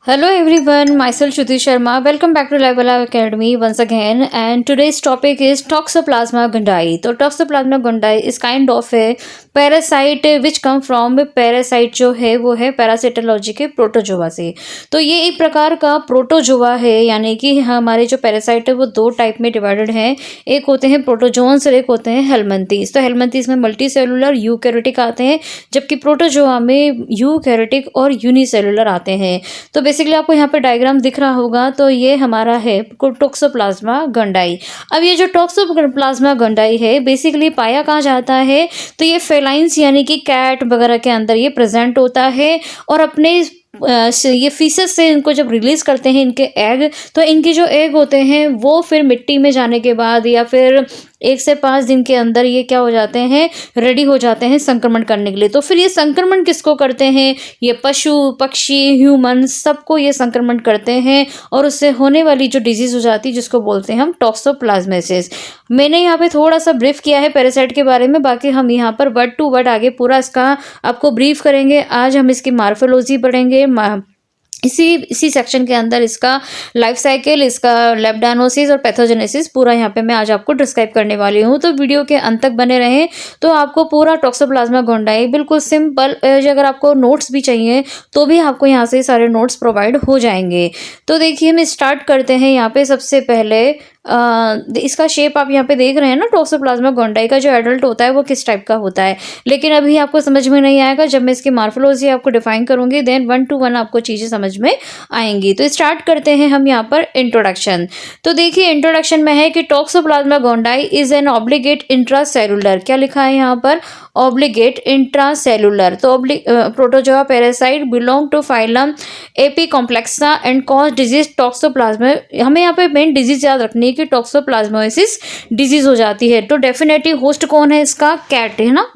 Hello everyone, myself Shruti Sharma. Welcome back to Level Up Academy once again. And today's topic is Toxoplasma gondii. तो Toxoplasma gondii is kind of a parasite which come from parasite जो है वो है parasitology के protozoa से। तो ये एक प्रकार का प्रोटोजोआ है, यानी कि हमारे जो पैरासाइट है वो दो टाइप में डिवाइडेड हैं। एक होते हैं प्रोटोजोन्स और एक होते हैं हेलमिंथीज। तो हेलमिंथीज में मल्टी सेलुलर यूकैरियोटिक आते हैं, जबकि प्रोटोजोआ में यूकैरियोटिक और यूनिसेलुलर आते हैं। तो बेसिकली आपको यहाँ पे डायग्राम दिख रहा होगा, तो ये हमारा है टोक्सोप्लाज्मा गंडाई। अब ये जो टोक्सोप्लाज्मा गंडाई है बेसिकली पाया कहाँ जाता है, तो ये फेलाइंस यानी कि कैट वगैरह के अंदर ये प्रेजेंट होता है। और अपने ये फीसेस से इनको जब रिलीज करते हैं इनके एग, तो इनके जो एग होते हैं वो फिर मिट्टी में जाने के बाद या फिर 1 से 5 दिन के अंदर ये क्या हो जाते हैं, रेडी हो जाते हैं संक्रमण करने के लिए। तो फिर ये संक्रमण किसको करते हैं, ये पशु पक्षी ह्यूमन सबको ये संक्रमण करते हैं, और उससे होने वाली जो डिजीज हो जाती है जिसको बोलते हैं हम टॉक्सोप्लाज्मेसिस। मैंने यहाँ पे थोड़ा सा ब्रीफ किया है पैरासाइट के बारे में, बाकी हम यहाँ पर वर्ड टू वर्ड आगे पूरा इसका आपको ब्रीफ करेंगे। आज हम इसकी मार्फोलॉजी पढ़ेंगे, इसी सेक्शन के अंदर इसका लाइफ साइकिल, इसका लेब्डानोसिस और पैथोजेनेसिस पूरा यहाँ पे मैं आज आपको डिस्क्राइब करने वाली हूँ। तो वीडियो के अंत तक बने रहें तो आपको पूरा टॉक्सोप्लाज्मा गोंडाई बिल्कुल सिंपल, अगर आपको नोट्स भी चाहिए तो भी आपको यहाँ से सारे नोट्स प्रोवाइड हो जाएंगे। तो देखिए हम स्टार्ट करते हैं। यहाँ पे सबसे पहले इसका शेप आप यहाँ पे देख रहे हैं ना, टॉक्सोप्लाज्मा गोंडाई का जो एडल्ट होता है वो किस टाइप का होता है। लेकिन अभी आपको समझ में नहीं आएगा, जब मैं इसकी मार्फोलॉजी आपको डिफाइन करूंगी देन 1 to 1 आपको चीज़ें समझ में आएंगी। तो स्टार्ट करते हैं हम यहाँ पर इंट्रोडक्शन। तो देखिए इंट्रोडक्शन में है कि toxoplasma gondii is an obligate intracellular, क्या लिखा है यहाँ पर, ऑब्लिगेट इंट्रासेलुलर। तो protozoa parasite belong to phylum apicomplexa and cause disease toxoplasma. हमें यहाँ पे मेन डिजीज याद रखनी है कि टॉक्सोप्लाज्मोसिस डिजीज हो जाती है। तो डेफिनेटली होस्ट कौन है इसका, कैट है ना,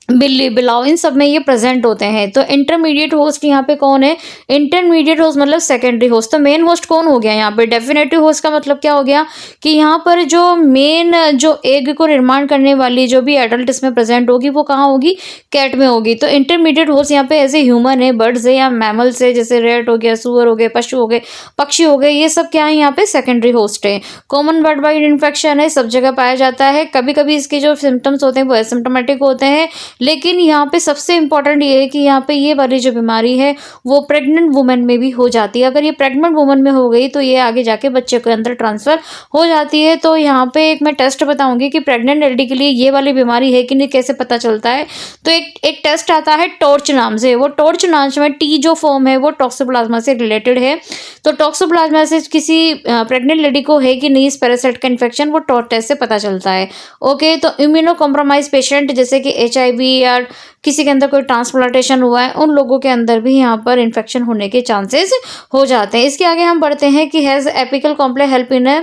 बिल्ली बिलाव, इन सब में ये प्रेजेंट होते हैं। तो इंटरमीडिएट होस्ट यहाँ पे कौन है, इंटरमीडिएट होस्ट मतलब सेकेंडरी होस्ट। तो मेन होस्ट कौन हो गया यहाँ पे, डेफिनेटिव होस्ट का मतलब क्या हो गया कि यहाँ पर जो मेन जो एग को निर्माण करने वाली जो भी एडल्ट इसमें प्रेजेंट होगी वो कहाँ होगी, कैट में होगी। तो इंटरमीडिएट होस्ट यहाँ पे ऐसे ह्यूमन है, बर्ड्स है या मैमल्स है, जैसे रेट हो गया, सुअर हो गए, पशु हो गए, पक्षी हो गए, ये सब क्या है यहाँ पे सेकेंडरी होस्ट है। कॉमन वर्ल्ड वाइड इन्फेक्शन है, सब जगह पाया जाता है। कभी कभी इसके जो सिम्टम्स होते हैं वो एसिम्टोमेटिक होते हैं, लेकिन यहाँ पे सबसे इंपॉर्टेंट ये है कि यहाँ पे ये वाली जो बीमारी है वो प्रेग्नेंट वुमेन में भी हो जाती है। अगर ये प्रेग्नेंट वुमेन में हो गई तो ये आगे जाके बच्चे के अंदर ट्रांसफर हो जाती है। तो यहाँ पे एक मैं टेस्ट बताऊंगी कि प्रेग्नेंट लेडी के लिए ये वाली बीमारी है कि नहीं, कैसे पता चलता है। तो एक टेस्ट आता है टॉर्च नाम से। वो टॉर्च नाम में टी जो फॉर्म है वो टॉक्सोप्लाज्मा से रिलेटेड है। तो टॉक्सोप्लाज्मा से किसी प्रेग्नेंट लेडी को है कि नहीं इस पैरासाइट का इन्फेक्शन, वो टॉर्च टेस्ट से पता चलता है। ओके, तो इम्यूनो कॉम्प्रोमाइज पेशेंट जैसे कि HIV या किसी के अंदर कोई ट्रांसप्लांटेशन हुआ है, उन लोगों के अंदर भी यहाँ पर इन्फेक्शन होने के चांसेस हो जाते हैं। इसके आगे हम बढ़ते हैं कि has apical complex help in a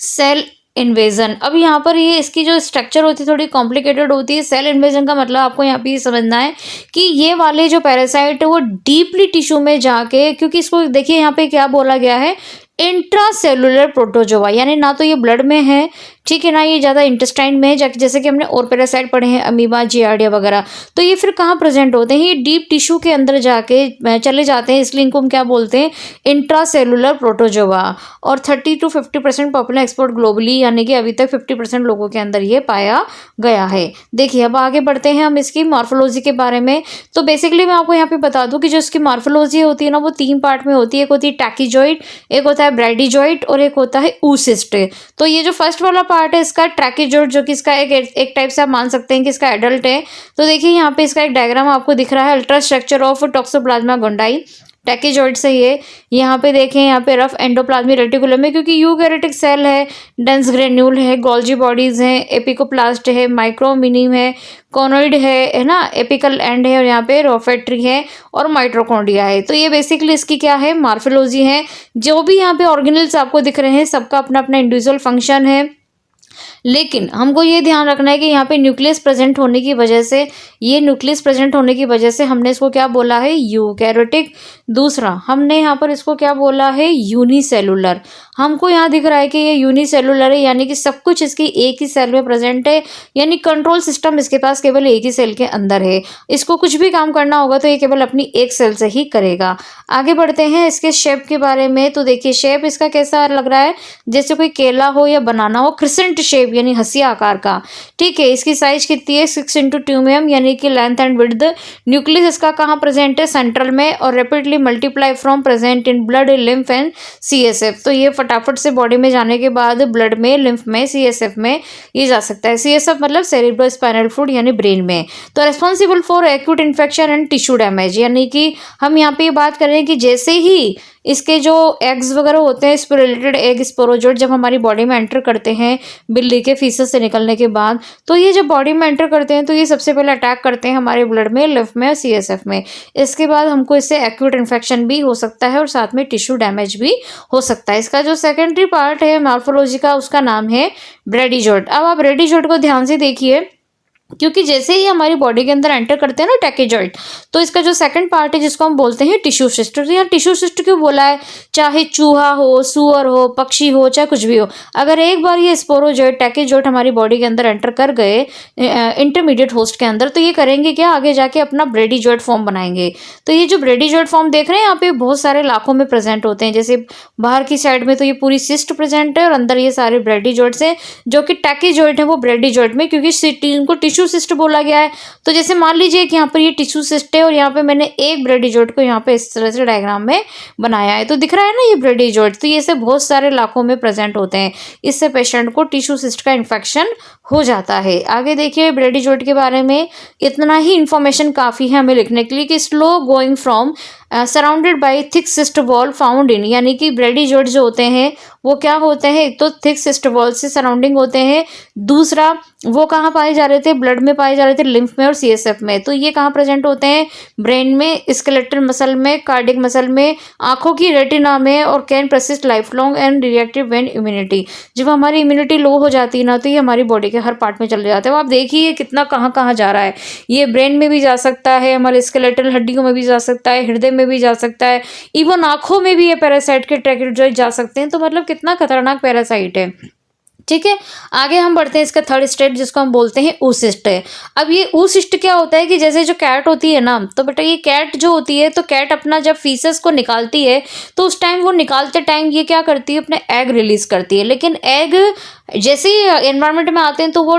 cell invasion. अब यहाँ पर ये इसकी जो स्ट्रक्चर होती है थोड़ी कॉम्प्लिकेटेड होती है। सेल इन्वेजन का मतलब आपको यहाँ पे ये समझना है कि ये वाले जो पैरासाइट है वो डीपली टिश्यू में जाके, क्योंकि इसको देखिए यहाँ पे क्या बोला गया है, इंट्रासेलुलर प्रोटोजोआ, यानी ना तो ये ब्लड में है, ठीक है ना, ये ज़्यादा इंटेस्टाइन में है, जैसे कि हमने और पैरासाइट पढ़े हैं अमीबा, जियार्डिया वगैरह। तो ये फिर कहाँ प्रेजेंट होते हैं, ये डीप टिश्यू के अंदर जाके चले जाते हैं, इसलिए इनको हम क्या बोलते हैं, इंट्रासेलुलर प्रोटोजोआ। और 30 to 50% पॉपुलर एक्सपोर्ट ग्लोबली, यानी कि अभी तक 50% लोगों के अंदर ये पाया गया है। देखिए अब आगे बढ़ते हैं हम इसकी मॉर्फोलॉजी के बारे में। तो बेसिकली मैं आपको यहाँ पे बता दूँ कि जो इसकी मॉर्फोलॉजी होती है ना वो 3 पार्ट में होती है। एक होती है टैकीजॉइड, एक होता है ब्रैडीजॉइड और एक होता है oocyst। तो ये जो फर्स्ट वाला पार्ट है इसका ट्रैकीजॉइड, जो कि इसका एक टाइप से आप मान सकते हैं कि इसका एडल्ट है। तो देखिए यहाँ पे इसका एक डायग्राम आपको दिख रहा है, अल्ट्रा स्ट्रक्चर ऑफ टॉक्सोप्लाज्मा गोंडाई। टैकीजॉइड से ये यहाँ पे देखें, यहाँ पे रफ एंडोप्लाज्मिक रेटिकुलम है, क्योंकि यूकैरियोटिक सेल है, डेंस ग्रेन्यूल है, गोल्जी बॉडीज हैं, एपिकोप्लास्ट है, माइक्रोमिनिम है, कॉनोइड है ना, एपिकल एंड है, और यहाँ पे रोफेट्री है और माइट्रोकॉन्ड्रिया है। तो ये बेसिकली इसकी क्या है, मार्फोलॉजी है। जो भी यहाँ पे ऑर्गेनल्स आपको दिख रहे हैं सबका अपना अपना इंडिविजुअल फंक्शन है। लेकिन हमको ये ध्यान रखना है कि यहाँ पे न्यूक्लियस प्रेजेंट होने की वजह से, ये न्यूक्लियस प्रेजेंट होने की वजह से हमने इसको क्या बोला है, यूकैरियोटिक। दूसरा हमने यहाँ पर इसको क्या बोला है, यूनिसेलुलर। हमको यहाँ दिख रहा है कि ये यूनिसेलुलर है, यानी कि सब कुछ इसकी एक ही सेल में प्रेजेंट है, यानी कंट्रोल सिस्टम इसके पास केवल एक ही सेल के अंदर है। इसको कुछ भी काम करना होगा तो ये केवल अपनी एक सेल से ही करेगा। आगे बढ़ते हैं इसके शेप के बारे में। तो देखिए शेप इसका कैसा लग रहा है, जैसे कोई केला हो या बनाना हो, क्रिसेंट शेप यानी हंसिया आकार का। ठीक है, इसकी साइज कितनी है, 6 × 2 mm, यानी कि लेंथ एंड विड्थ। न्यूक्लियस इसका कहाँ प्रेजेंट है, सेंट्रल में, और rapidly multiply from present in blood, lymph and CSF। तो ये फटाफट से बॉडी में जाने के बाद ब्लड में, लिम्फ में, CSF में ये जा सकता है। CSF मतलब सेरेब्रो स्पाइनल फ्लूइड यानी ब्रेन में। तो responsible for acute infection and tissue damage, यानी कि हम यहाँ पे ये बात कर रहे हैं कि जैसे ही इसके जो एग्स वगैरह होते हैं, स्पोरेटेड एग स्पोरोजोइट, जब हमारी बॉडी में एंटर करते हैं बिल्ली के फीसस से निकलने के बाद, तो ये जब बॉडी में एंटर करते हैं तो ये सबसे पहले अटैक करते हैं हमारे ब्लड में, लिम्फ में और CSF में। इसके बाद हमको इससे एक्यूट इन्फेक्शन भी हो सकता है और साथ में टिश्यू डैमेज भी हो सकता है। इसका जो सेकेंडरी पार्ट है मॉर्फोलॉजी का, उसका नाम है ब्रेडीजोइट। अब आप ब्रेडीजोइट को ध्यान से देखिए, क्योंकि जैसे ही हमारी बॉडी के अंदर एंटर करते हैं ना टैकेजॉइट, तो इसका जो सेकंड पार्ट है जिसको हम बोलते हैं टिश्यू सिस्ट। तो यहाँ टिश्यू सिस्ट क्यों बोला है, चाहे चूहा हो, सुअर हो, पक्षी हो, चाहे कुछ भी हो, अगर एक बार ये स्पोरोजोइट, टैकेजॉइट हमारी बॉडी के अंदर एंटर कर गए इंटरमीडिएट होस्ट के अंदर, तो ये करेंगे क्या, आगे जाके अपना ब्रेडीजोइट फॉर्म बनाएंगे। तो ये जो ब्रेडीजोइट फॉर्म देख रहे हैं यहाँ पे बहुत सारे लाखों में प्रेजेंट होते हैं। जैसे बाहर की साइड में तो ये पूरी सिस्ट प्रेजेंट है और अंदर ये सारे ब्रेडीजोइट्स हैं, जो कि टैकेजॉइट है वो ब्रेडीजोइट में, क्योंकि इनको टिश्यू सिस्ट बोला गया है। तो जैसे मान लीजिए कि यहाँ पर ये टिश्यू सिस्ट है और यहाँ पे मैंने एक ब्रेडीजोइट को यहाँ पे इस तरह से डायग्राम में बनाया है, तो दिख रहा है ना ये ब्रेडीजोइट। तो ये से बहुत सारे लाखों में प्रेजेंट होते हैं, इससे पेशेंट को टिश्यू सिस्ट का इन्फेक्शन हो जाता है। आगे देखिए ब्रेडीजोइट के बारे में इतना ही इंफॉर्मेशन काफ़ी है हमें लिखने के लिए कि slow going from surrounded by thick cyst wall found in, यानी कि ब्रेडीजोइट जो होते हैं वो क्या होते हैं, एक तो थिक सिस्ट वॉल से सराउंडिंग होते हैं, दूसरा वो कहाँ पाए जा रहे थे, ब्लड में पाए जा रहे थे, लिम्फ में और CSF में। तो ये कहाँ प्रेजेंट होते हैं, ब्रेन में, स्केलेटल मसल में, कार्डियक मसल में, आंखों की रेटिना में, और can persist life long and reactive when immunity, जब हमारी इम्यूनिटी लो हो जाती है ना, तो ये हमारी बॉडी के हर पार्ट में चले जाते हैं। आप देखिए कितना कहाँ कहाँ जा रहा है, ये ब्रेन में भी जा सकता है, हमारे स्केलेटल हड्डियों में भी जा सकता है, हृदय में भी जा सकता है, इवन आंखों में भी ये पैरासाइट के ट्रैकेटोजोइट जा सकते हैं। तो मतलब कितना खतरनाक पैरासाइट है। ठीक है, आगे हम बढ़ते हैं इसका थर्ड स्टेट जिसको हम बोलते हैं oocyst है। अब ये oocyst क्या होता है कि जैसे जो कैट होती है ना, तो बेटा ये कैट जो होती है, तो कैट अपना जब फीसस को निकालती है तो उस टाइम वो निकालते टाइम ये क्या करती है, अपने एग रिलीज करती है। लेकिन एग जैसे ही एनवायरनमेंट में आते हैं तो वो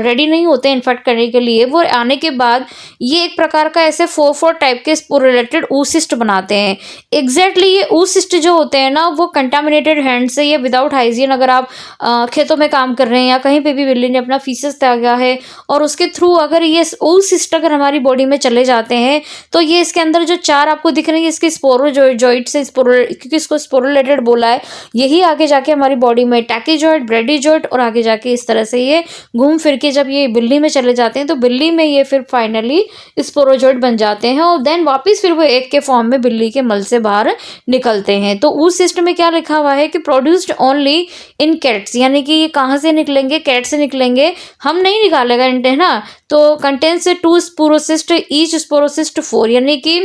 रेडी नहीं होते हैं इन्फेक्ट करने के लिए। वो आने के बाद ये एक प्रकार का ऐसे 4 टाइप के स्पोरोलेटेड oocyst बनाते हैं। एग्जैक्टली ये oocyst जो होते हैं ना, वो कंटामिनेटेड हैंड से या विदाउट हाइजीन, अगर आप खेतों में काम कर रहे हैं या कहीं पे भी बिल्ली ने अपना फीसस त्यागा है और उसके थ्रू अगर ये oocyst अगर हमारी बॉडी में चले जाते हैं, तो ये इसके अंदर जो 4 आपको दिख रहे हैं इसके स्पोरोजोइट से क्योंकि इसको स्पोरोलेटेड बोला है, यही आगे जाके हमारी बॉडी में टैकेजॉइट, ब्रेडीजॉइट और आगे जाके इस तरह से ये घूम फिर के जब ये बिल्ली में चले जाते हैं तो बिल्ली में ये फिर फाइनली स्पोरोजोइट बन जाते हैं और देन वापस फिर वो एग के फॉर्म में बिल्ली के मल से बाहर निकलते हैं। तो उस सिस्टम में क्या लिखा हुआ है कि प्रोड्यूस्ड ओनली इन कैट्स, यानी कि ये कहाँ से निकलेंगे, कैट से निकलेंगे, हम नहीं निकालेगा है ना। तो कंटेंस 2 स्पोरोसिस्ट, ईच स्पोरोसिस्ट 4, यानी कि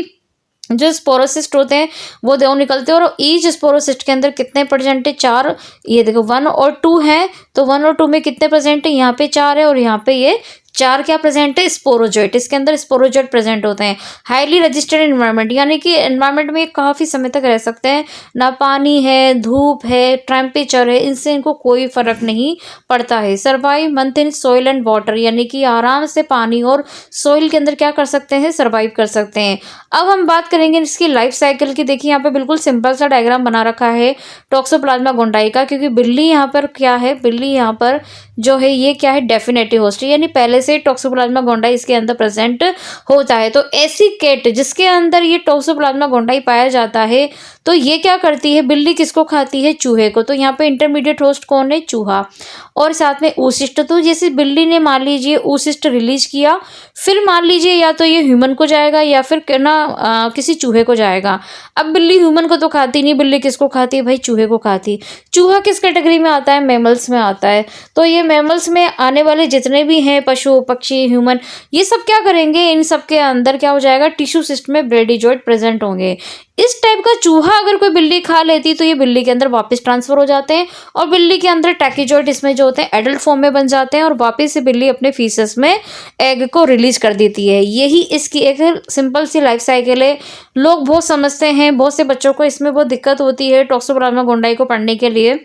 जो स्पोरोसिस्ट होते हैं वो 2 निकलते हैं और ईच स्पोरोसिस्ट के अंदर कितने परसेंट है, 4। ये देखो 1 और 2 है, तो 1 और 2 में कितने परसेंट है, यहाँ पे 4 है और यहाँ पे ये 4 क्या प्रेजेंट है, स्पोरोजोइट। इसके अंदर स्पोरोजोइट प्रेजेंट होते हैं। हाईली रजिस्टर्ड एनवायरनमेंट, यानी कि एनवायरनमेंट में काफ़ी समय तक रह सकते हैं, ना पानी है, धूप है, टेम्परेचर है, इनसे इनको कोई फर्क नहीं पड़ता है। Survive month in soil and water, यानी कि आराम से पानी और सॉइल के अंदर क्या कर सकते हैं, सर्वाइव कर सकते हैं। अब हम बात करेंगे इसकी लाइफ साइकिल की। देखिए यहाँ पे बिल्कुल सिंपल सा डायग्राम बना रखा है टॉक्सोप्लाज्मा गोंडाई का, क्योंकि बिल्ली यहाँ पर क्या है, बिल्ली यहाँ पर जो है ये क्या है, डेफिनेटिव होस्ट, यानी पहले से टॉक्सोप्लाज्मा गोंडाई इसके अंदर प्रेजेंट होता है। तो ऐसी कैट जिसके अंदर ये टॉक्सोप्लाज्मा गोंडाई पाया जाता है, तो ये क्या करती है, बिल्ली किसको खाती है, चूहे को। तो यहाँ पे इंटरमीडिएट होस्ट कौन है, चूहा, और साथ में ऊशिष्ट। तो जैसे बिल्ली ने मान लीजिए ऊशिष्ट रिलीज किया, फिर मान लीजिए या तो ये ह्यूमन को जाएगा या फिर किसी चूहे को जाएगा। अब बिल्ली ह्यूमन को तो खाती नहीं, बिल्ली किसको खाती है भाई, चूहे को खाती। चूहा किस कैटेगरी में आता है, मैमल्स में आता है। तो ये मैमल्स में आने वाले जितने भी हैं पशु पक्षी ह्यूमन, ये सब क्या करेंगे, इन सब के अंदर क्या हो जाएगा, टिश्यू सिस्ट में ब्रेडीजॉइड प्रेजेंट होंगे। इस टाइप का चूहा अगर कोई बिल्ली खा लेती तो ये बिल्ली के अंदर वापस ट्रांसफर हो जाते हैं और बिल्ली के अंदर टैकिजॉइड इसमें जो होते हैं एडल्ट फॉर्म में बन जाते हैं और वापस से बिल्ली अपने फीसस में एग को रिलीज कर देती है। यही इसकी एक सिंपल सी लाइफ साइकिल है। लोग बहुत समझते हैं, बहुत से बच्चों को इसमें बहुत दिक्कत होती है टॉक्सोप्लाज्मा गोंडाई को पढ़ने के लिए।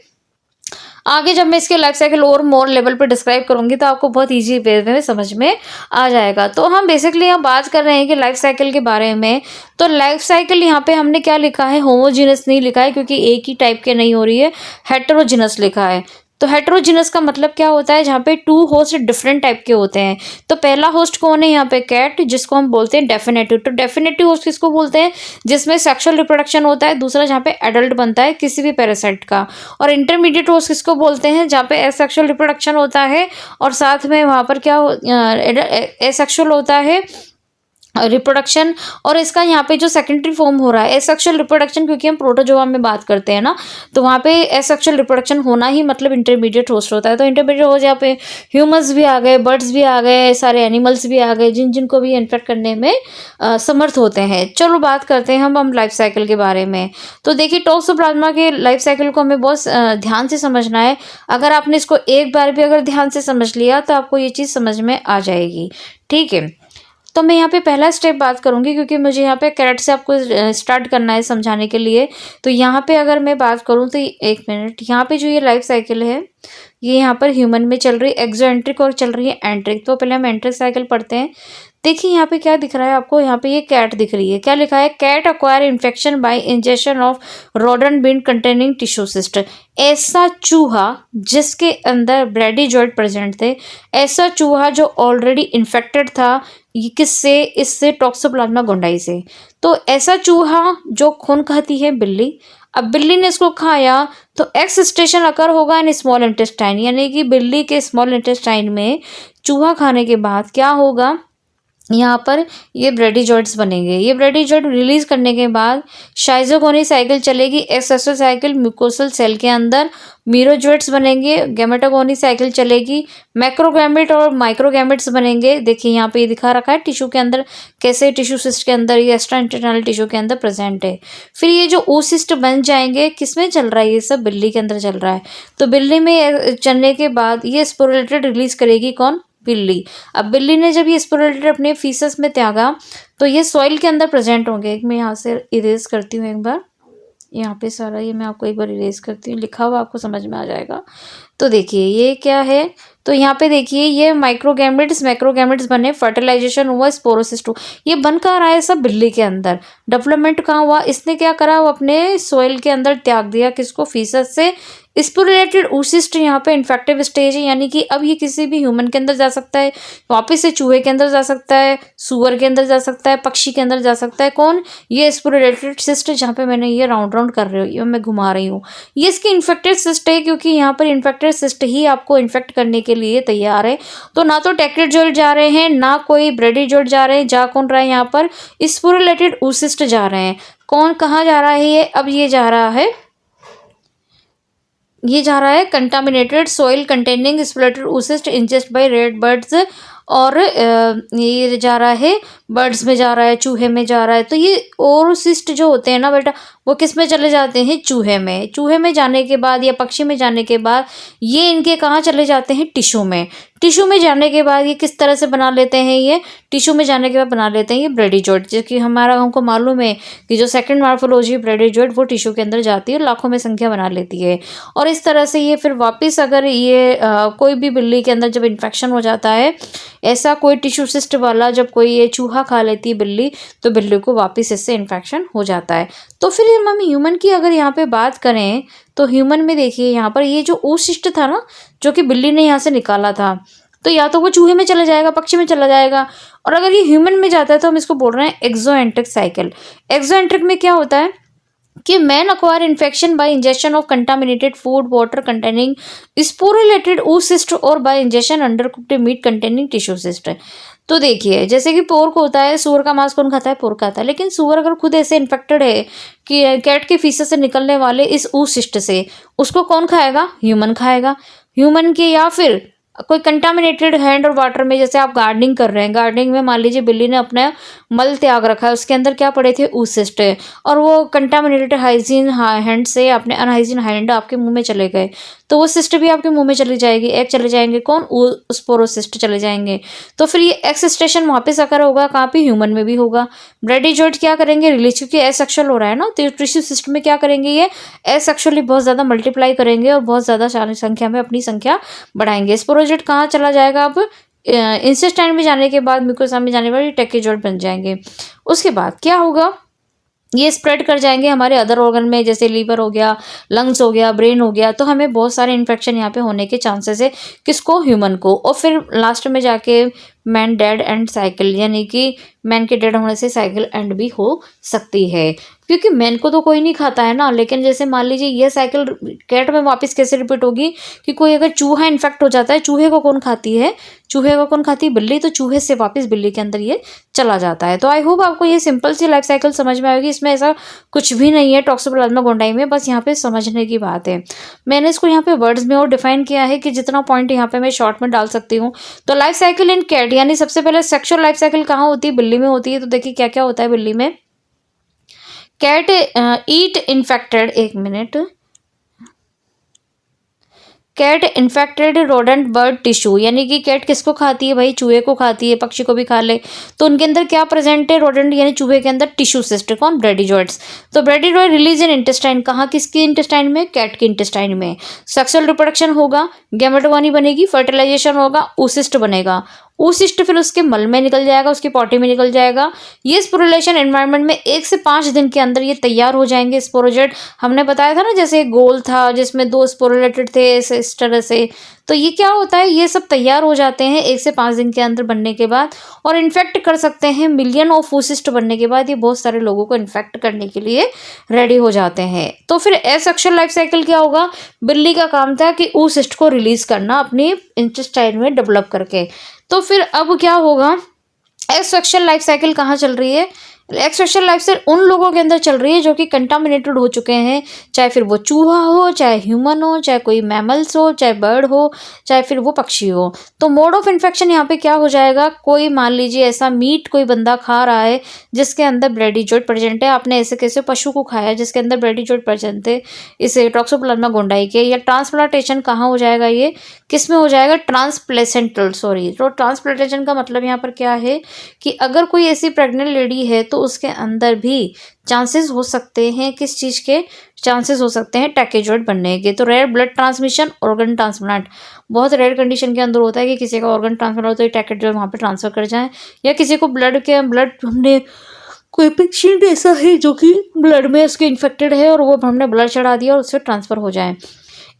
आगे जब मैं इसके लाइफ साइकिल और मोर लेवल पे डिस्क्राइब करूंगी तो आपको बहुत इजी वे में समझ में आ जाएगा। तो हम बेसिकली यहाँ बात कर रहे हैं कि लाइफ साइकिल के बारे में। तो लाइफ साइकिल यहाँ पे हमने क्या लिखा है, होमोजीनस नहीं लिखा है क्योंकि एक ही टाइप के नहीं हो रही है, हेटेरोजीनस लिखा है। तो हेटेरोजीनस का मतलब क्या होता है, जहाँ पे टू होस्ट डिफरेंट टाइप के होते हैं। तो पहला होस्ट कौन है यहाँ पे, कैट, जिसको हम बोलते हैं डेफिनेटिव। तो डेफिनेटिव होस्ट किसको बोलते हैं, जिसमें सेक्सुअल रिप्रोडक्शन होता है, दूसरा जहाँ पे एडल्ट बनता है किसी भी पैरासाइट का। और इंटरमीडिएट होस्ट किसको बोलते हैं, जहाँ पे एसेक्सुअल रिप्रोडक्शन होता है और साथ में वहाँ पर क्या एसेक्सुअल होता है रिप्रोडक्शन। और इसका यहाँ पे जो सेकेंडरी फॉर्म हो रहा है एसेक्सुअल रिप्रोडक्शन, क्योंकि हम प्रोटोजोआ में बात करते हैं ना, तो वहाँ पे एसेक्सुअल रिप्रोडक्शन होना ही मतलब इंटरमीडिएट होस्ट होता है। तो इंटरमीडिएट होस्ट यहाँ पे ह्यूमंस भी आ गए, बर्ड्स भी आ गए, सारे एनिमल्स भी आ गए जिनको भी इन्फेक्ट करने में समर्थ होते हैं। चलो बात करते हैं हम लाइफ साइकिल के बारे में। तो देखिए टॉक्सोप्लाज्मा के लाइफ साइकिल को हमें बहुत ध्यान से समझना है। अगर आपने इसको एक बार भी अगर ध्यान से समझ लिया तो आपको ये चीज़ समझ में आ जाएगी, ठीक है। तो मैं यहाँ पे पहला स्टेप बात करूँगी क्योंकि मुझे यहाँ पे कैरेट से आपको स्टार्ट करना है समझाने के लिए। तो यहाँ पे अगर मैं बात करूँ तो एक मिनट, यहाँ पे जो ये लाइफ साइकिल है ये यहाँ पर ह्यूमन में चल रही है एक्सोएंट्रिक और चल रही है एंट्रिक। तो पहले हम एंट्रिक साइकिल पढ़ते हैं। देखिए यहाँ पे क्या दिख रहा है आपको, यहाँ पे ये कैट दिख रही है, क्या लिखा है, cat acquire infection by injection of rodent bean containing tissue cyst. ऐसा चूहा जिसके अंदर ब्रेडीजॉइड प्रेजेंट थे, ऐसा चूहा जो ऑलरेडी इन्फेक्टेड था, ये किससे, इससे टॉक्सोप्लाज्मा गोंडाई से। तो ऐसा चूहा जो खून खाती है बिल्ली, अब बिल्ली ने इसको खाया तो एक्स स्टेशन अकर होगा इन स्मॉल इंटेस्टाइन, यानी कि बिल्ली के स्मॉल इंटेस्टाइन में चूहा खाने के बाद क्या होगा, यहाँ पर ये ब्रेडीजॉइड्स बनेंगे। ये ब्रेडीजॉइड रिलीज करने के बाद शाइजोगोनी साइकिल चलेगी, एक्सेसो साइकिल म्यूकोसल सेल के अंदर मीरोजॉइड्स बनेंगे, गैमेटोगोनी साइकिल चलेगी, मैक्रोगैमेट और माइक्रोगैमेट्स बनेंगे। देखिए यहाँ पे ये दिखा रखा है टिश्यू के अंदर कैसे टिश्यू सिस्ट के अंदर ये एक्स्ट्रा इंटेस्टाइनल टिश्यू के अंदर प्रेजेंट है। फिर ये जो oocyst बन जाएंगे, किसमें चल रहा है, ये सब बिल्ली के अंदर चल रहा है। तो बिल्ली में चलने के बाद ये स्पोरेटेड रिलीज करेगी कौन, बिल्ली। अब बिल्ली ने जब ये स्पोरेटेड अपने फीसस में त्यागा तो ये सॉइल के अंदर प्रेजेंट होंगे। मैं यहाँ से इरेज करती हूँ एक बार, यहाँ पे सारा ये मैं आपको एक बार इरेज करती हूँ, लिखा हुआ आपको समझ में आ जाएगा। तो देखिए ये क्या है, तो यहाँ पे देखिए ये माइक्रोगैमेट्स मैक्रोगैमेट्स बने, फर्टिलाइजेशन हुआ, स्पोरोसिस टू, ये बन कहाँ रहा है सब बिल्ली के अंदर। डेवलपमेंट कहाँ हुआ, इसने क्या करा, वो अपने सॉइल के अंदर त्याग दिया, किसको, फीसस से। स्पोरेटेड oocyst यहाँ पे इन्फेक्टिव स्टेज है, यानी कि अब ये किसी भी ह्यूमन के अंदर जा सकता है, वापस से चूहे के अंदर जा सकता है, सुअर के अंदर जा सकता है, पक्षी के अंदर जा सकता है। कौन, ये स्पोरेटेड सिस्ट, जहाँ पे मैंने ये राउंड राउंड कर रही हूँ, ये मैं घुमा रही हूँ, ये इसकी इन्फेक्टेड सिस्ट है, क्योंकि यहाँ पर इन्फेक्टेड सिस्ट ही आपको इन्फेक्ट करने के लिए तैयार है। तो ना तो टैक्टिजॉइड जा रहे हैं, ना कोई ब्रेडीजॉइड जा रहे हैं, जा कौन रहा है, यहाँ पर स्पोरेटेड oocyst जा रहे हैं। कौन कहाँ जा रहा है ये, अब ये जा रहा है contaminated soil containing sporulated oocyst ingest by red birds, और ये जा रहा है बर्ड्स में जा रहा है, चूहे में जा रहा है। तो ये oocyst जो होते हैं ना बेटा, वो किस में चले जाते हैं, चूहे में। चूहे में जाने के बाद या पक्षी में जाने के बाद ये इनके कहाँ चले जाते हैं, टिश्यू में। टिश्यू में जाने के बाद ये किस तरह से बना लेते हैं, ये टिश्यू में जाने के बाद बना लेते हैं ये ब्रेडीजॉइड, जबकि हमको मालूम है कि जो सेकंड मॉर्फोलॉजी ब्रेडीजॉइड वो टिश्यू के अंदर जाती है, लाखों में संख्या बना लेती है। और इस तरह से ये फिर वापस अगर ये कोई भी बिल्ली के अंदर जब इन्फेक्शन हो जाता है, ऐसा कोई टिश्यू सिस्ट वाला जब कोई ये चूहा खा लेती है बिल्ली, तो बिल्ली को वापस इससे इन्फेक्शन हो जाता है। तो फिर हम ह्यूमन की अगर यहाँ पे बात करें तो ह्यूमन में देखिए यहाँ पर ये जो oocyst था ना, जो कि बिल्ली ने यहाँ से निकाला था, तो या तो वो चूहे में चला जाएगा, पक्षी में चला जाएगा, और अगर ये ह्यूमन में जाता है तो हम इसको बोल रहे हैं एक्सोएंट्रिक साइकिल। एक्सोएंट्रिक में क्या होता है कि man acquire infection by injection of contaminated food water containing sporulated oocyst और by injection under cooked meat containing tissue cyst. तो देखिए जैसे कि पोर्क होता है, सुअर का मांस कौन खाता है? पोर्क खाता है। लेकिन सुअर अगर खुद ऐसे इन्फेक्टेड है कि कैट के फीसस से निकलने वाले इस oocyst से, उसको कौन खाएगा? ह्यूमन खाएगा। ह्यूमन के या फिर कोई कंटामिनेटेड हैंड और वाटर में, जैसे आप गार्डनिंग कर रहे हैं, गार्डनिंग में मान लीजिए बिल्ली ने अपना मल त्याग रखा है, उसके अंदर क्या पड़े थे? oocyst, और वो कंटामिनेटेड हाइजीन हैंड से अपने अनहाइजीन हैंड आपके मुंह में चले गए, तो वो सिस्ट भी आपके मुंह में चली जाएगी। एग चले जाएंगे, कौन? स्पोरोसिस्ट चले जाएंगे। तो फिर ये एक्सटेशन वापस आकर होगा कहाँ पे? ह्यूमन में भी होगा। ब्रेडी जॉइंट क्या करेंगे? रिलीज, क्योंकि एसेक्सुअल हो रहा है ना, तो टिश्यू सिस्टम में क्या करेंगे? ये एसेक्सुअली बहुत ज़्यादा मल्टीप्लाई करेंगे और बहुत ज़्यादा संख्या में अपनी संख्या बढ़ाएंगे। स्पोरोजोइट कहाँ चला जाएगा? अब इंटेस्टाइन में जाने के बाद, म्यूकोसा में जाने के बाद ये टेकिजोइट बन जाएंगे। उसके बाद क्या होगा? ये स्प्रेड कर जाएंगे हमारे अदर ऑर्गन में, जैसे लीवर हो गया, लंग्स हो गया, ब्रेन हो गया। तो हमें बहुत सारे इन्फेक्शन यहाँ पे होने के चांसेस है। किसको? ह्यूमन को। और फिर लास्ट में जाके मैन डेड एंड साइकिल, यानी कि मैन के डेड होने से साइकिल एंड भी हो सकती है, क्योंकि मैन को तो कोई नहीं खाता है ना। लेकिन जैसे मान लीजिए ये साइकिल कैट में वापस कैसे रिपीट होगी कि कोई अगर चूहा इन्फेक्ट हो जाता है, चूहे को कौन खाती है? चूहे को कौन खाती है? बिल्ली। तो चूहे से वापस बिल्ली के अंदर ये चला जाता है। तो आई होप आपको ये सिंपल सी लाइफ साइकिल समझ में आएगी। इसमें ऐसा कुछ भी नहीं है टॉक्सोप्लाज्मा गोंडाई में, बस यहाँ पे समझने की बात है। मैंने इसको यहाँ पे वर्ड्स में और डिफाइन किया है कि जितना पॉइंट यहाँ पे मैं शॉर्ट में डाल सकती हूँ। तो लाइफ साइकिल इन कैट, यानी सबसे पहले सेक्सुअल लाइफ साइकिल कहाँ होती है? बिल्ली में होती है। तो देखिए क्या क्या होता है बिल्ली में। कैट ईट इन्फेक्टेड, एक minute, cat infected rodent bird tissue, यानी कि कैट किसको खाती है भाई? चूहे को खाती है, पक्षी को भी खा ले। तो उनके अंदर क्या प्रेजेंट है? रोडेंट यानी चूहे के अंदर टिश्यू सिस्ट, कौन? ब्रेडीजॉइट्स। तो ब्रेडीजॉइट रिलीज इन इंटेस्टाइन, कहाँ? किसकी इंटेस्टाइन में? कैट के इंटेस्टाइन में। सेक्सुअल रिप्रोडक्शन होगा, गैमेटोगोनी बनेगी, फर्टिलाइजेशन होगा, oocyst बनेगा। oocyst फिर उसके मल में निकल जाएगा, उसकी पॉटी में निकल जाएगा। ये स्पोरुलेशन एनवायरनमेंट में 1 से 5 दिन के अंदर ये तैयार हो जाएंगे। स्पोरोजेट हमने बताया था ना, जैसे गोल था जिसमें 2 स्पोरुलेटेड थे इस तरह से। तो ये क्या होता है? ये सब तैयार हो जाते हैं 1 से 5 दिन के अंदर बनने के बाद, और इन्फेक्ट कर सकते हैं मिलियन ऑफ oocyst बनने के बाद। ये बहुत सारे लोगों को इन्फेक्ट करने के लिए रेडी हो जाते हैं। तो फिर एसेक्सुअल लाइफ साइकिल क्या होगा? बिल्ली का काम था कि oocyst को रिलीज करना अपनी इंटेस्टाइन में डेवलप करके। तो फिर अब क्या होगा? एसेक्सुअल लाइफ साइकिल कहाँ चल रही है? एक्सेक्सुअल लाइफ साइकिल उन लोगों के अंदर चल रही है जो कि कंटामिनेटेड हो चुके हैं, चाहे फिर वो चूहा हो, चाहे ह्यूमन हो, चाहे कोई मैमल्स हो, चाहे बर्ड हो, चाहे फिर वो पक्षी हो। तो मोड ऑफ इन्फेक्शन यहाँ पे क्या हो जाएगा? कोई मान लीजिए ऐसा मीट कोई बंदा खा रहा है जिसके अंदर ब्रेडीजोइट प्रेजेंट है, आपने ऐसे कैसे पशु को खाया जिसके अंदर ब्रेडीजोइट प्रेजेंट है, इसे टॉक्सोप्लाज्मा गोंडाई के, या ट्रांसप्लांटेशन कहाँ हो जाएगा? ये किस में हो जाएगा? ट्रांसप्लेसेंटल, सॉरी। तो ट्रांसप्लांटेशन का मतलब यहाँ पर क्या है कि अगर कोई ऐसी प्रेग्नेंट लेडी है तो उसके अंदर भी चांसेस हो सकते हैं, किस चीज़ के चांसेस हो सकते हैं? टैकेजॉइड बनने के। तो rare blood transmission, organ transplant, बहुत रेयर कंडीशन के अंदर होता है कि किसी का ऑर्गन ट्रांसफर हो तो टैकेजॉइड वहाँ पे ट्रांसफर कर जाए, या किसी को ब्लड हमने कोई पेशेंट ऐसा है जो कि ब्लड में उसके इन्फेक्टेड है और वो हमने ब्लड चढ़ा दिया और उससे ट्रांसफर हो जाए।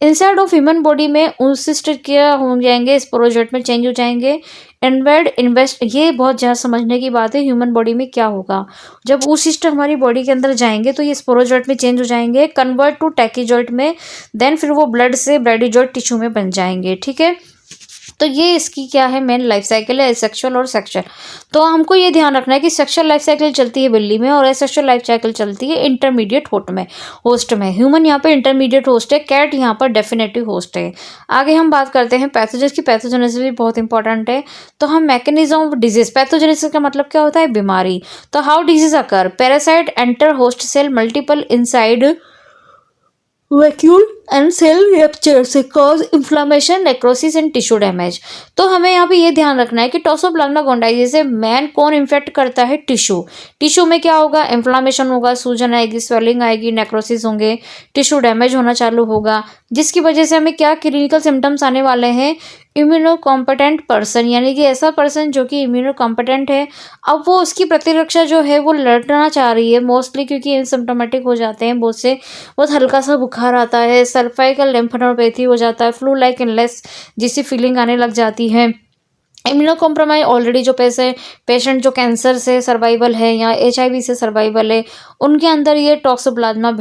इनसाइड ऑफ ह्यूमन बॉडी में oocyst क्या हो जाएंगे? स्पोरोजेट में चेंज हो जाएंगे। इनवर्ड इन्वेस्ट, ये बहुत ज़्यादा समझने की बात है। ह्यूमन बॉडी में क्या होगा जब oocyst हमारी बॉडी के अंदर जाएंगे? तो ये स्पोरोजेट में चेंज हो जाएंगे, कन्वर्ट टू टैकीजॉइट में, देन फिर वो ब्लड से ब्रेडीजॉइट टिश्यू में बन जाएंगे। ठीक है, तो ये इसकी क्या है? मेन लाइफ साइकिल है, एसेक्सुअल और सेक्सुअल। तो हमको ये ध्यान रखना है कि सेक्सुअल लाइफ साइकिल चलती है बिल्ली में और एसेक्सुअल लाइफ साइकिल चलती है इंटरमीडिएट होस्ट में। ह्यूमन यहाँ पे इंटरमीडिएट होस्ट है, कैट यहाँ पर डेफिनेटिव होस्ट है। आगे हम बात करते हैं पैथोजेंस की। पैथोजेनेसिस भी बहुत इंपॉर्टेंट है। तो हम मैकेनिज्म ऑफ डिजीज, पैथोजेनेसिस का मतलब क्या होता है? बीमारी। तो how disease occur? Parasite enter host cell multiple inside vacuole and cell rupture से cause inflammation, necrosis and tissue damage. तो हमें यहाँ पे ये ध्यान रखना है कि टॉक्सोप्लाज्मा गोंडाई से मैन कौन इन्फेक्ट करता है? टिश्यू। टिश्यू में क्या होगा? इन्फ्लामेशन होगा, सूजन आएगी, स्वेलिंग आएगी, नेक्रोसिस होंगे, टिश्यू डैमेज होना चालू होगा, जिसकी वजह से हमें क्या क्लिनिकल सिम्टम्स आने वाले हैं? इम्यूनो कॉम्पिटेंट पर्सन, यानी कि ऐसा पर्सन जो कि इम्यूनो कॉम्पिटेंट है, अब वो उसकी प्रतिरक्षा जो है वो लड़ना चाह रही है मोस्टली, क्योंकि एसिम्प्टोमेटिक हो जाते हैं बहुत से, बहुत हल्का सा बुखार आता है, सर्वाइकल लिम्फोडेनोपैथी हो जाता है, फ्लू लाइक इलनेस जैसी फीलिंग आने लग जाती है, इम्यूनो कॉम्प्रोमाइज ऑलरेडी जो पेशेंट जो कैंसर से सर्वाइवल है या HIV से सर्वाइवल है, उनके अंदर ये टॉक्सोप्लाज्मा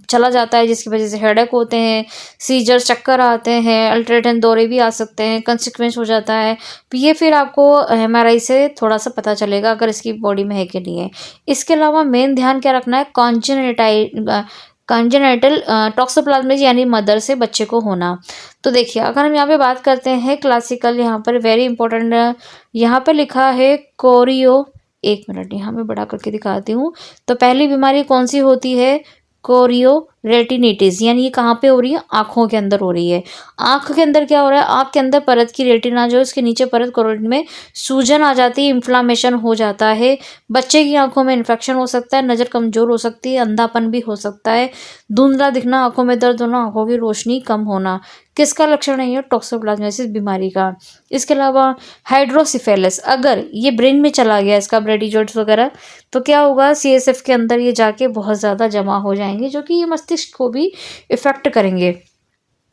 चला जाता है, जिसकी वजह से हेडेक होते हैं, सीजर्स, चक्कर आते हैं, अल्टरनेट दौरे भी आ सकते हैं, कंसिक्वेंस हो जाता है। ये फिर आपको MRI से थोड़ा सा पता चलेगा अगर इसकी बॉडी में है कि नहीं है। इसके अलावा मेन ध्यान क्या रखना है, कॉन्जेनाइटल टॉक्सोप्लाज्मा यानी मदर से बच्चे को होना। तो देखिए, अगर हम यहाँ पे बात करते हैं क्लासिकल, यहाँ पर वेरी इंपॉर्टेंट, यहाँ पे लिखा है कोरियो, एक मिनट यहाँ पे बड़ा करके दिखाती हूँ। तो पहली बीमारी कौन सी होती है, कोरियो रेटिनिटिस, यानी ये कहाँ पे हो रही है, आँखों के अंदर हो रही है। आँख के अंदर क्या हो रहा है, आँख के अंदर परत की रेटिना जो है उसके नीचे परत कोरोइड में सूजन आ जाती है, इन्फ्लामेशन हो जाता है, बच्चे की आंखों में इन्फेक्शन हो सकता है, नज़र कमज़ोर हो सकती है, अंधापन भी हो सकता है, धुंधला दिखना, आंखों में दर्द होना, आंखों की रोशनी कम होना। किसका लक्षण है ये, टॉक्सोप्लाज्मासिस बीमारी का। इसके अलावा हाइड्रोसिफेलस, अगर ये ब्रेन में चला गया इसका ब्रेडिजोइड्स वगैरह, तो क्या होगा, CSF के अंदर ये जाके बहुत ज़्यादा जमा हो जाएंगे, जो कि ये मस्तिष्क को भी इफेक्ट करेंगे।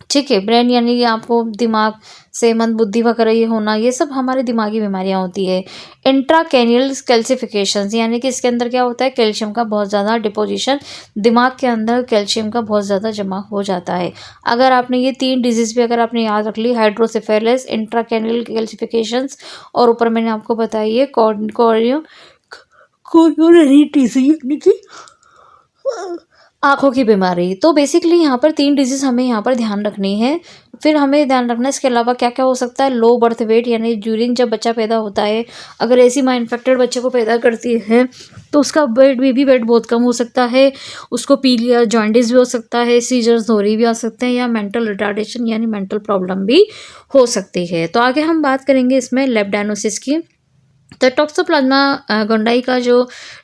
ठीक है, ब्रेन यानी कि आपको दिमाग से मंदबुद्धि वगैरह ये होना, ये सब हमारी दिमागी बीमारियां होती है। इंट्राकैनियल कैल्सिफिकेशंस, यानी कि इसके अंदर क्या होता है, कैल्शियम का बहुत ज़्यादा डिपोजिशन, दिमाग के अंदर कैल्शियम का बहुत ज़्यादा जमा हो जाता है। अगर आपने ये 3 डिजीज़ भी अगर आपने याद रख ली, हाइड्रोसेफेलस, इंट्राकैनियल कैल्सिफिकेशंस, और ऊपर मैंने आपको बताई है कोरियोनिटिस, यानी कि आँखों की बीमारी। तो बेसिकली यहाँ पर 3 डिजीज़ हमें यहाँ पर ध्यान रखनी है। फिर हमें ध्यान रखना है इसके अलावा क्या-क्या हो सकता है, लो बर्थ वेट, यानी ड्यूरिंग जब बच्चा पैदा होता है, अगर ऐसी माँ इन्फेक्टेड बच्चे को पैदा करती है तो उसका बेबी वेट बहुत कम हो सकता है, उसको पीलिया, जॉन्डिस भी हो सकता है, सीजर्स, दोहरी भी आ सकते हैं, या मेंटल रिटार्डेशन यानी मेंटल प्रॉब्लम भी हो सकती है। तो आगे हम बात करेंगे इसमें लैब डायग्नोसिस की। तो टॉक्सोप्लाज्मा गोंडाई का जो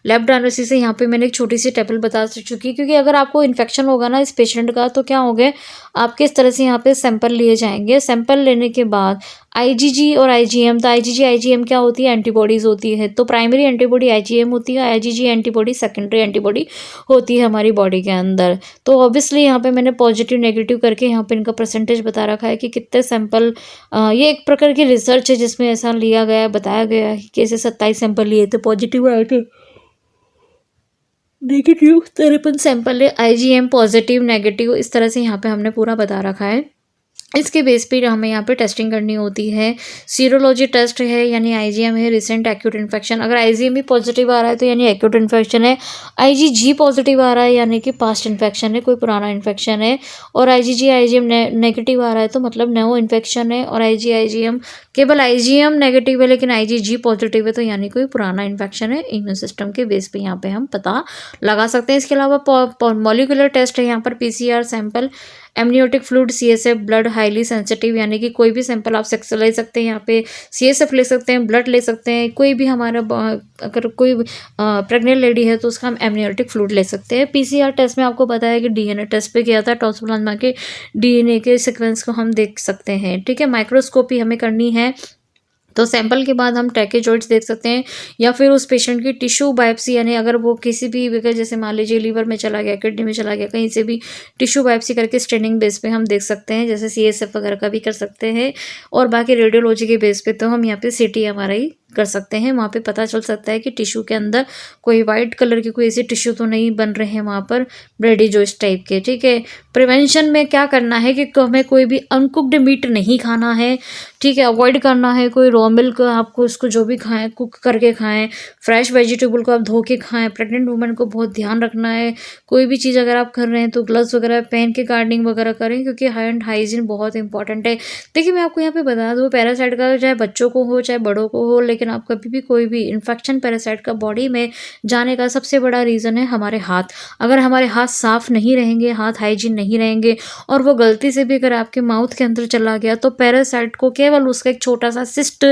लैब डायग्नोसिस है, यहाँ पे मैंने एक छोटी सी टेबल बता चुकी, क्योंकि अगर आपको इन्फेक्शन होगा ना इस पेशेंट का, तो क्या होगा, आपके इस तरह से यहाँ पे सैंपल लिए जाएंगे। सैंपल लेने के बाद IgG और IgM, तो IgG IgM क्या होती है, एंटीबॉडीज़ होती है। तो प्राइमरी एंटीबॉडी IgM होती है, IgG एंटीबॉडी सेकेंडरी एंटीबॉडी होती है हमारी बॉडी के अंदर। तो ऑब्वियसली यहाँ पे मैंने पॉजिटिव नेगेटिव करके यहाँ पे इनका परसेंटेज बता रखा है कि कितने सैंपल, ये एक प्रकार की रिसर्च है जिसमें ऐसा लिया गया है, बताया गया है कि ऐसे 27 सैंपल लिए थे, पॉजिटिव आए थे, नेगेटिव 53 सैंपल है, IgM पॉजिटिव नेगेटिव, इस तरह से यहाँ पे हमने पूरा बता रखा है। इसके बेस पे हमें यहाँ पे टेस्टिंग करनी होती है। सीरोलॉजी टेस्ट है, यानी IgM है, रिसेंट एक्यूट इन्फेक्शन, अगर IgM भी पॉजिटिव आ रहा है तो यानी एक्यूट इन्फेक्शन है, IgG पॉजिटिव आ रहा है यानी कि पास्ट इन्फेक्शन है, कोई पुराना इन्फेक्शन है, और IgG IgM नेगेटिव आ रहा है तो मतलब न्यू इन्फेक्शन है, और IgM केवल IgM नेगेटिव है लेकिन IgG पॉजिटिव है तो यानी कोई पुराना इन्फेक्शन है। इम्यून सिस्टम के बेस पे यहाँ पे हम पता लगा सकते हैं। इसके अलावा मॉलिकुलर टेस्ट है यहाँ पर, PCR sample, amniotic fluid, CSF, blood highly sensitive, यानी कि कोई भी सैंपल आप सेक्स ले सकते हैं, यहाँ पे CSF ले सकते हैं, ब्लड ले सकते हैं, कोई भी हमारा अगर कोई प्रेग्नेंट लेडी है तो उसका हम एमनियोटिक फ्लूइड ले सकते हैं। PCR टेस्ट में आपको पता है कि DNA टेस्ट पे किया था, टॉक्सोप्लाज्मा के DNA के सीक्वेंस को हम देख सकते हैं। ठीक है, माइक्रोस्कोपी हमें करनी है, तो सैंपल के बाद हम ट्रैकेजॉइड्स देख सकते हैं, या फिर उस पेशेंट की टिश्यू बायोप्सी, यानी अगर वो किसी भी जैसे मान लीजिए लीवर में चला गया, किडनी में चला गया, कहीं से भी टिश्यू बायोप्सी करके स्टेनिंग बेस पे हम देख सकते हैं, जैसे CSF वगैरह का भी कर सकते हैं। और बाकी रेडियोलॉजी के बेस पे तो हम यहाँ पे CT MRI कर सकते हैं, वहाँ पे पता चल सकता है कि टिश्यू के अंदर कोई वाइट कलर के कोई ऐसे टिश्यू तो नहीं बन रहे हैं वहाँ पर ब्रेडिजोइस टाइप के। ठीक है, प्रिवेंशन में क्या करना है कि हमें कोई भी अनकुक्ड मीट नहीं खाना है। ठीक है, अवॉइड करना है, कोई रॉ मिल्क आपको इसको जो भी खाएं कुक करके खाएं, फ्रेश वेजिटेबल को आप धो के खाएं। प्रेग्नेंट वुमेन को बहुत ध्यान रखना है, कोई भी चीज़ अगर आप कर रहे हैं तो ग्लव्स वगैरह पहन के गार्डनिंग वगैरह करें, क्योंकि हैंड हाइजीन बहुत इंपॉर्टेंट है। देखिए, मैं आपको यहाँ पे बता दूँ, पैरासाइट का चाहे बच्चों को हो चाहे बड़ों को हो, लेकिन आप कभी भी कोई भी इन्फेक्शन पैरासाइट का बॉडी में जाने का सबसे बड़ा रीज़न है हमारे हाथ। अगर हमारे हाथ साफ नहीं रहेंगे, हाथ हाइजीन नहीं रहेंगे, और वो गलती से भी अगर आपके माउथ के अंदर चला गया, तो पैरासाइट को केवल उसका एक छोटा सा सिस्ट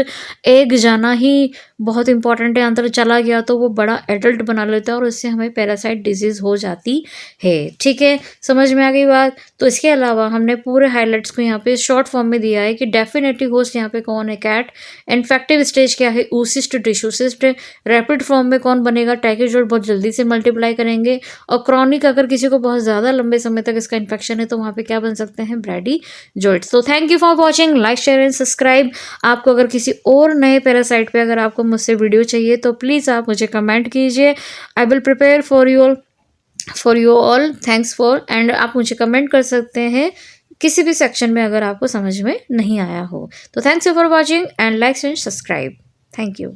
एग जाना ही बहुत इंपॉर्टेंट है। अंदर चला गया तो वो बड़ा एडल्ट बना लेता है और इससे हमें पैरासाइट डिजीज़ हो जाती है। ठीक है, समझ में आ गई बात। तो इसके अलावा हमने पूरे हाइलाइट्स को यहाँ पे शॉर्ट फॉर्म में दिया है कि डेफिनेटली होस्ट यहाँ पे कौन है, कैट। इन्फेक्टिव स्टेज क्या है oocyst tissue cyst rapid form में कौन बनेगा, ट्रैकियोजोइड बहुत जल्दी से मल्टीप्लाई करेंगे, और क्रॉनिक अगर किसी को बहुत ज़्यादा लंबे समय तक इसका इन्फेक्शन है तो वहाँ पे क्या बन सकते हैं, ब्रैडीजोइड्स। तो thank you for watching, like share and subscribe. आपको अगर किसी और नए पैरासाइट पे अगर आपको मुझसे वीडियो चाहिए तो प्लीज़ आप मुझे कमेंट कीजिए, I will prepare for you all. Thanks for, and आप मुझे कमेंट कर सकते हैं किसी भी सेक्शन में अगर आपको समझ में नहीं आया हो। तो thanks for watching and like and subscribe. Thank you.